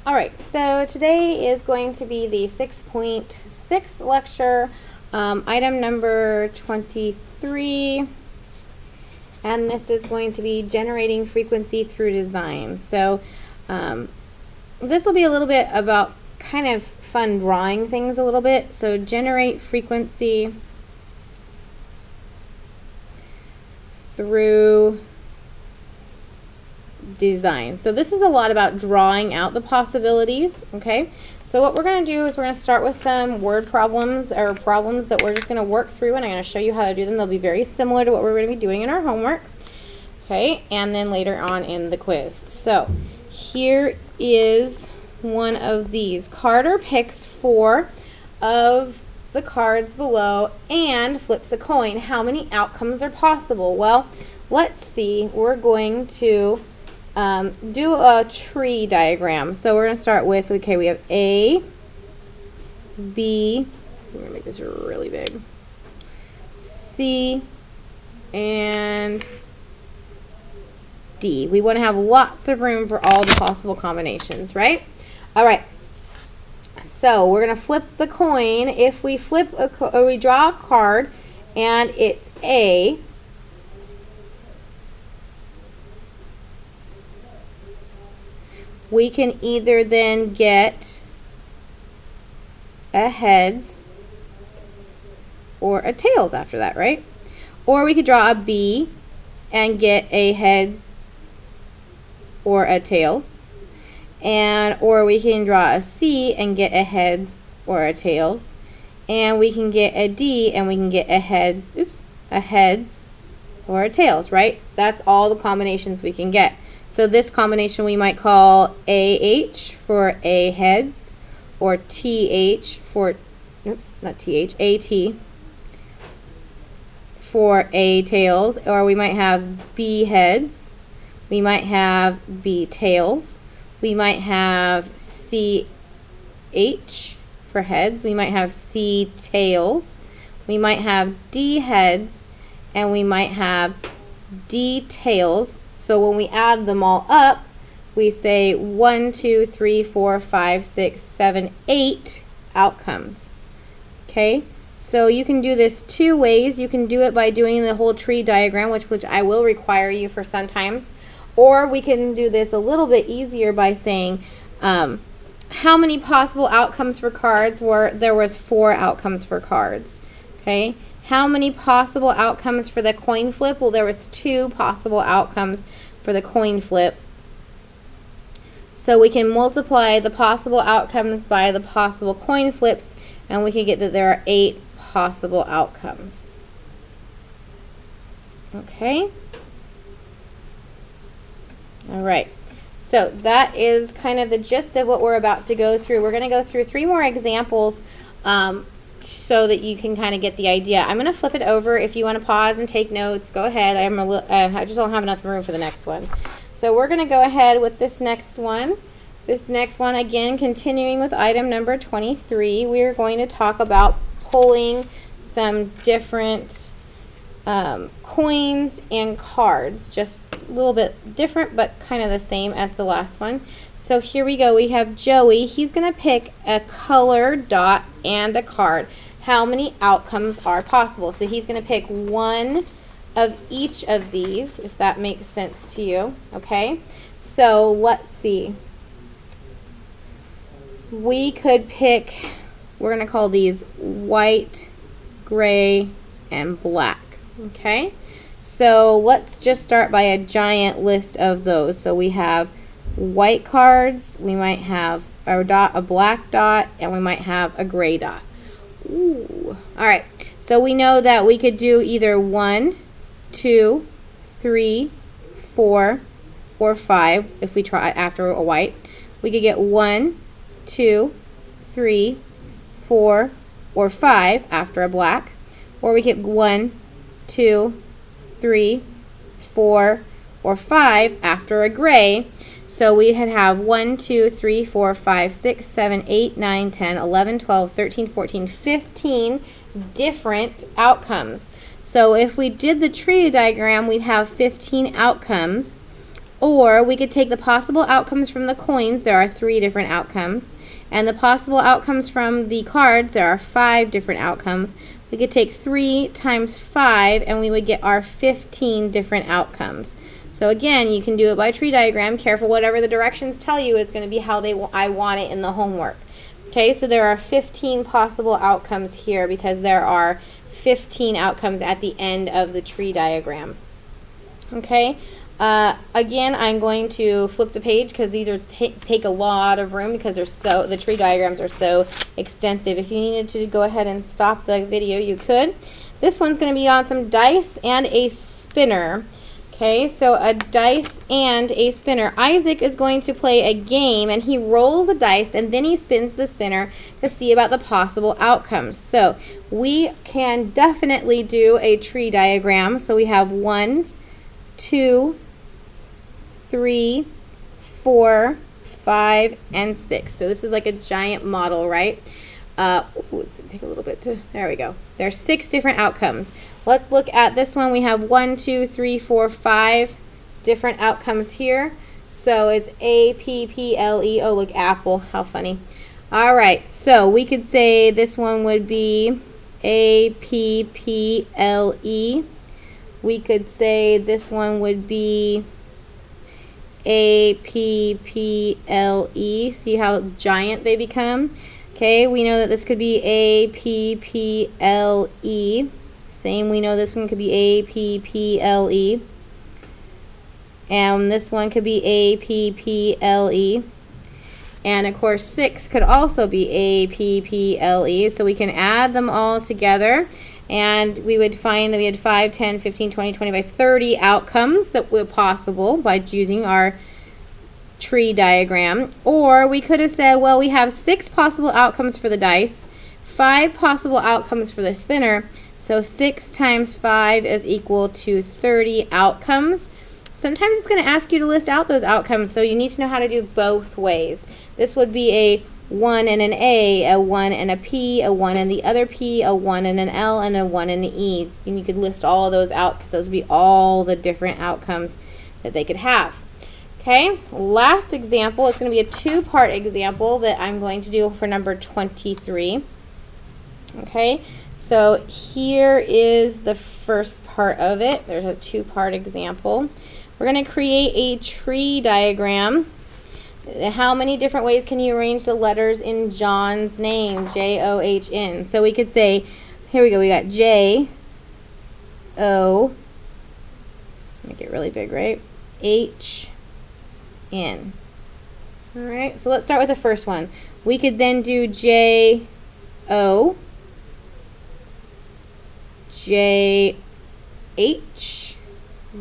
All right, so today is going to be the 6.6 lecture, item number 23, and this is going to be generating frequency through design. So this will be a little bit about kind of fun drawing things a little bit. So generate frequency through design. So this is a lot about drawing out the possibilities, okay? So what we're going to do is we're going to start with some word problems, or problems that we're just going to work through, and I'm going to show you how to do them. They'll be very similar to what we're going to be doing in our homework, okay? And then later on in the quiz. So here is one of these. Carter picks 4 of the cards below and flips a coin. How many outcomes are possible? Well, let's see. We're going to do a tree diagram. So we're going to start with, okay, we have A, B, I'm going to make this really big, C, and D. We want to have lots of room for all the possible combinations, right? All right. So we're going to flip the coin. If we flip or we draw a card and it's A, we can either then get a heads or a tails after that, right? Or we could draw a B and get a heads or a tails. Or we can draw a C and get a heads or a tails. And we can get a D and we can get a heads, or a tails, right? That's all the combinations we can get. So this combination we might call AH for A heads, or TH for, AT for A tails, or we might have B heads, we might have B tails, we might have CH for heads, we might have C tails, we might have D heads, and we might have D tails. So when we add them all up, we say 1, 2, 3, 4, 5, 6, 7, 8 outcomes. Okay, so you can do this 2 ways. You can do it by doing the whole tree diagram, which I will require you for sometimes. Or we can do this a little bit easier by saying how many possible outcomes for cards were there was 4 outcomes for cards. Okay, how many possible outcomes for the coin flip? Well, there was 2 possible outcomes for the coin flip. So we can multiply the possible outcomes by the possible coin flips, and we can get that there are 8 possible outcomes. Okay. All right. So that is kind of the gist of what we're about to go through. We're going to go through 3 more examples so that you can kind of get the idea. I'm going to flip it over. If you want to pause and take notes, go ahead. I just don't have enough room for the next one. So we're going to go ahead with this next one. This next one, again, continuing with item number 23, we are going to talk about pulling some different coins and cards. Just a little bit different, but kind of the same as the last one. So here we go. We have Joey. He's going to pick a color, dot, and a card. How many outcomes are possible? So he's going to pick 1 of each of these, if that makes sense to you. Okay? So let's see. We could pick, we're going to call these white, gray, and black. Okay? So let's just start by a giant list of those. So we have white cards, we might have a black dot, and we might have a gray dot. Ooh. All right. So we know that we could do either 1, 2, 3, 4, or 5 if we try after a white. We could get 1, 2, 3, 4, or 5 after a black. Or we get 1, 2, 3, 4, or 5 after a gray. So we would have 1, 2, 3, 4, 5, 6, 7, 8, 9, 10, 11, 12, 13, 14, 15 different outcomes. So if we did the tree diagram, we'd have 15 outcomes. Or we could take the possible outcomes from the coins. There are 3 different outcomes. And the possible outcomes from the cards, there are 5 different outcomes. We could take 3 times 5 and we would get our 15 different outcomes. So again, you can do it by tree diagram. Careful, whatever the directions tell you, it's going to be how I want it in the homework. Okay, so there are 15 possible outcomes here because there are 15 outcomes at the end of the tree diagram. Okay, again, I'm going to flip the page because these are take a lot of room because the tree diagrams are so extensive. If you needed to go ahead and stop the video, you could. This one's going to be on some dice and a spinner. Okay, so a dice and a spinner. Isaac is going to play a game and he rolls a dice and then he spins the spinner to see about the possible outcomes. So we can definitely do a tree diagram. So we have 1, 2, 3, 4, 5, and 6. So this is like a giant model, right? It's going to take a little bit to, there we go. There's 6 different outcomes. Let's look at this one. We have 1, 2, 3, 4, 5 different outcomes here. So it's A, P, P, L, E. Oh, look, apple. How funny. All right, so we could say this one would be A, P, P, L, E. We could say this one would be A, P, P, L, E. See how giant they become? Okay, we know that this could be A, P, P, L, E. Same, we know this one could be A, P, P, L, E. And this one could be A, P, P, L, E. And of course 6 could also be A, P, P, L, E. So we can add them all together and we would find that we had 5, 10, 15, 20, 25, 30 outcomes that were possible by using our tree diagram. Or we could have said, well, we have 6 possible outcomes for the dice, 5 possible outcomes for the spinner, so 6 times 5 is equal to 30 outcomes. Sometimes it's going to ask you to list out those outcomes, so you need to know how to do both ways. This would be a 1 and an A, a 1 and a P, a 1 and the other P, a 1 and an L, and a 1 and the E. And you could list all of those out because those would be all the different outcomes that they could have. Okay, last example, it's going to be a 2-part example that I'm going to do for number 23. Okay, so here is the first part of it. There's a 2-part example. We're going to create a tree diagram. How many different ways can you arrange the letters in John's name? J-O-H-N. So we could say, here we go, we got J-O, make it really big, right? H-N. All right, so let's start with the first one. We could then do J-O, J-H,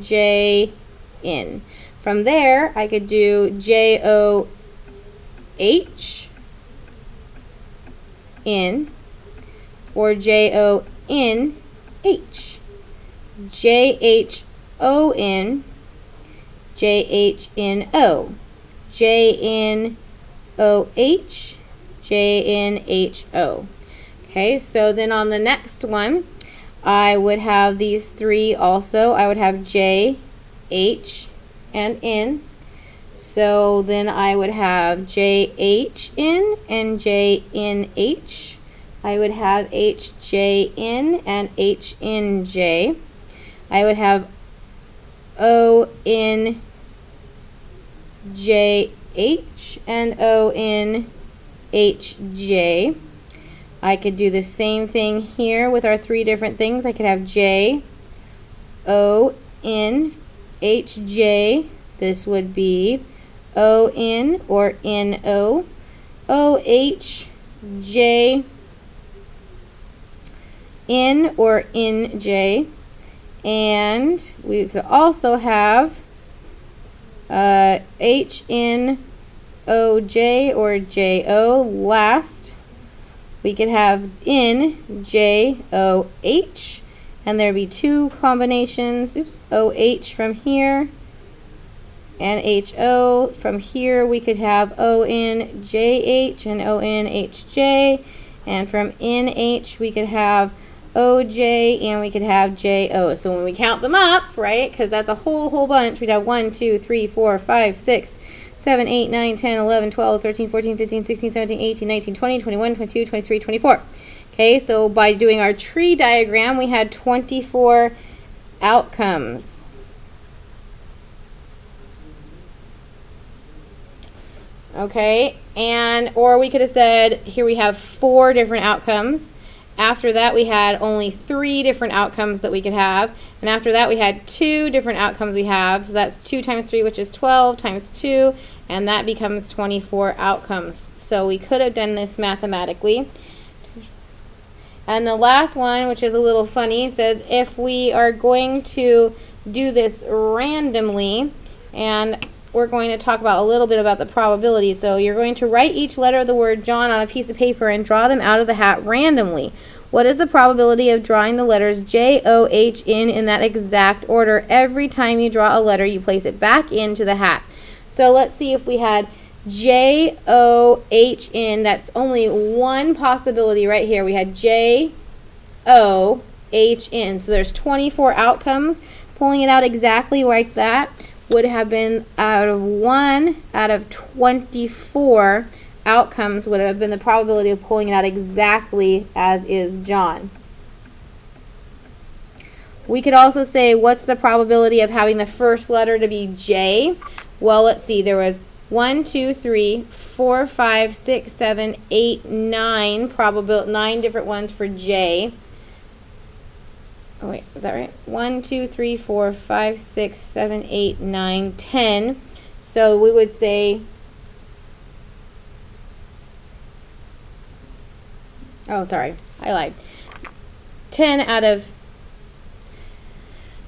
J-N. From there, I could do J-O-H-N or J-O-N-H, J-H-O-N, J-H-N-O, J-N-O-H, J-N-H-O. Okay, so then on the next one, I would have these 3 also. I would have J, H, and N. So then I would have J-H-N and J-N-H. I would have H-J-N and H-N-J. I would have O-N-J-H and O-N-H-J. I could do the same thing here with our 3 different things. I could have J-O-N-H-J. This would be O-N or N-O. O-H-J-N or N-J. And we could also have H-N-O-J or J-O. Last, we could have N-J-O-H, and there'd be 2 combinations. Oops, O-H from here, and H-O from here. We could have O-N-J-H and O-N-H-J, and from N-H we could have OJ, and we could have JO. So when we count them up, right, because that's a whole bunch, we'd have 1, 2, 3, 4, 5, 6, 7, 8, 9, 10, 11, 12, 13, 14, 15, 16, 17, 18, 19, 20, 21, 22, 23, 24. Okay, so by doing our tree diagram, we had 24 outcomes. Okay, or we could have said, here we have 4 different outcomes. After that, we had only 3 different outcomes that we could have. And after that, we had 2 different outcomes we have. So that's 2 times 3, which is 12, times 2, and that becomes 24 outcomes. So we could have done this mathematically. And the last one, which is a little funny, says if we are going to do this randomly, and we're going to talk about a little bit about the probability. So you're going to write each letter of the word John on a piece of paper and draw them out of the hat randomly. What is the probability of drawing the letters J-O-H in that exact order? Every time you draw a letter, you place it back into the hat. So let's see if we had J-O-H in. That's only one possibility right here. We had J-O-H in. So there's 24 outcomes. Pulling it out exactly like that would have been out of 1 out of 24 outcomes would have been the probability of pulling it out exactly as is John. We could also say, what's the probability of having the first letter to be J? Well, let's see. There was 1, 2, 3, 4, 5, 6, 7, 8, 9 9 different ones for J. Oh wait, is that right? 1, 2, 3, 4, 5, 6, 7, 8, 9, 10. So we would say, oh sorry, I lied. 10 out of,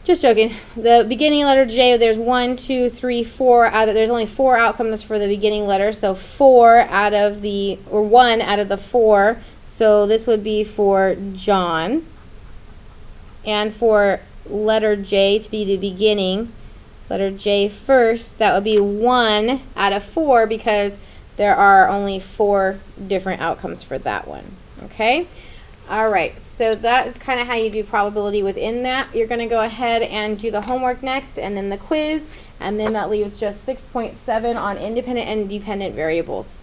just joking. The beginning letter J, there's 1, 2, 3, 4 out of, there's only 4 outcomes for the beginning letter. So 4 out of the, or 1 out of the 4. So this would be for John. And for letter J to be the beginning, letter J first, that would be 1 out of 4 because there are only 4 different outcomes for that one. Okay? Alright, so that is kind of how you do probability within that. You're going to go ahead and do the homework next and then the quiz, and then that leaves just 6.7 on independent and dependent variables.